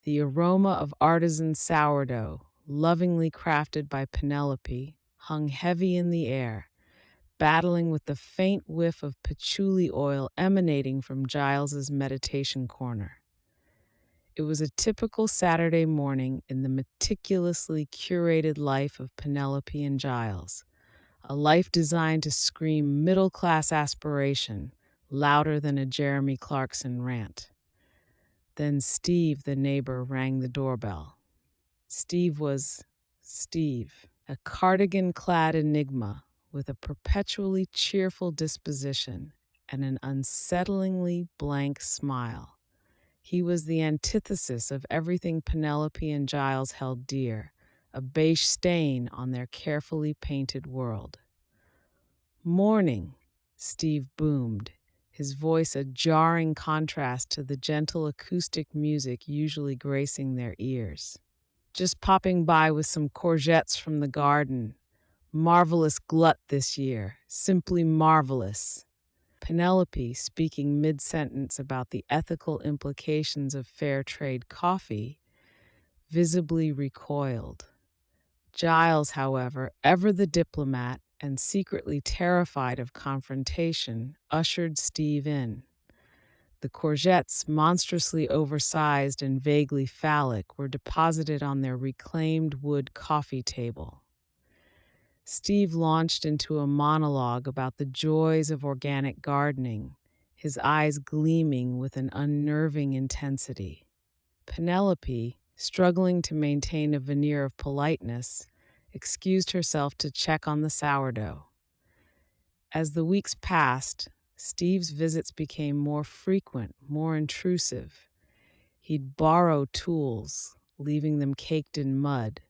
The aroma of artisan sourdough, lovingly crafted by Penelope, hung heavy in the air, battling with the faint whiff of patchouli oil emanating from Giles's meditation corner. It was a typical Saturday morning in the meticulously curated life of Penelope and Giles, a life designed to scream middle class aspiration louder than a Jeremy Clarkson rant. Then Steve, the neighbor, rang the doorbell. Steve was Steve, a cardigan clad enigma with a perpetually cheerful disposition and an unsettlingly blank smile. He was the antithesis of everything Penelope and Giles held dear, a beige stain on their carefully painted world. "Morning," Steve boomed, his voice a jarring contrast to the gentle acoustic music usually gracing their ears. "Just popping by with some courgettes from the garden. Marvelous glut this year, simply marvelous." Penelope, speaking mid-sentence about the ethical implications of fair trade coffee, visibly recoiled. Giles, however, ever the diplomat and secretly terrified of confrontation, ushered Steve in. The courgettes, monstrously oversized and vaguely phallic, were deposited on their reclaimed wood coffee table. Steve launched into a monologue about the joys of organic gardening, his eyes gleaming with an unnerving intensity. Penelope, struggling to maintain a veneer of politeness, excused herself to check on the sourdough. As the weeks passed, Steve's visits became more frequent, more intrusive. He'd borrow tools, leaving them caked in mud.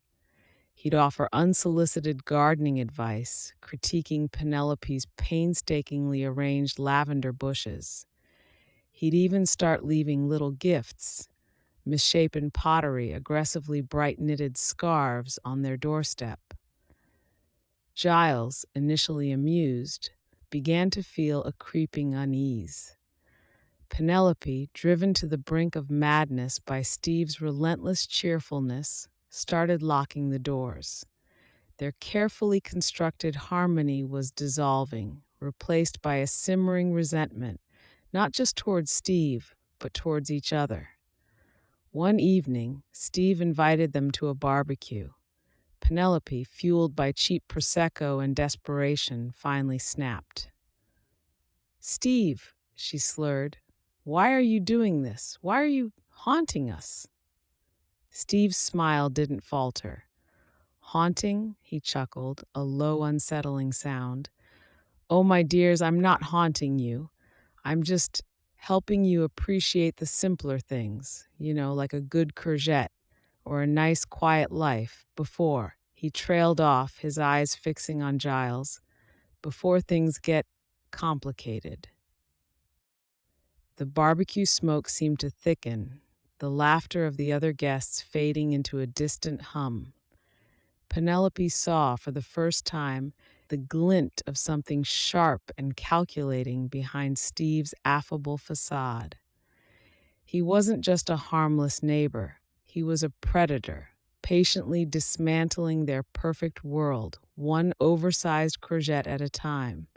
He'd offer unsolicited gardening advice, critiquing Penelope's painstakingly arranged lavender bushes. He'd even start leaving little gifts, misshapen pottery, aggressively bright-knitted scarves on their doorstep. Giles, initially amused, began to feel a creeping unease. Penelope, driven to the brink of madness by Steve's relentless cheerfulness, started locking the doors. Their carefully constructed harmony was dissolving, replaced by a simmering resentment, not just towards Steve, but towards each other. One evening, Steve invited them to a barbecue. Penelope, fueled by cheap Prosecco and desperation, finally snapped. "Steve," she slurred, "why are you doing this? Why are you haunting us?" Steve's smile didn't falter. "Haunting?" he chuckled, a low, unsettling sound. "Oh, my dears, I'm not haunting you. I'm just helping you appreciate the simpler things, like a good courgette or a nice, quiet life before." He trailed off, his eyes fixing on Giles, "before things get complicated." The barbecue smoke seemed to thicken, the laughter of the other guests fading into a distant hum. Penelope saw, for the first time, the glint of something sharp and calculating behind Steve's affable facade. He wasn't just a harmless neighbor, he was a predator, patiently dismantling their perfect world, one oversized courgette at a time.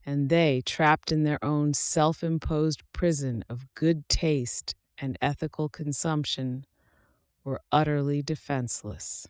And they, trapped in their own self-imposed prison of good taste and ethical consumption, were utterly defenseless.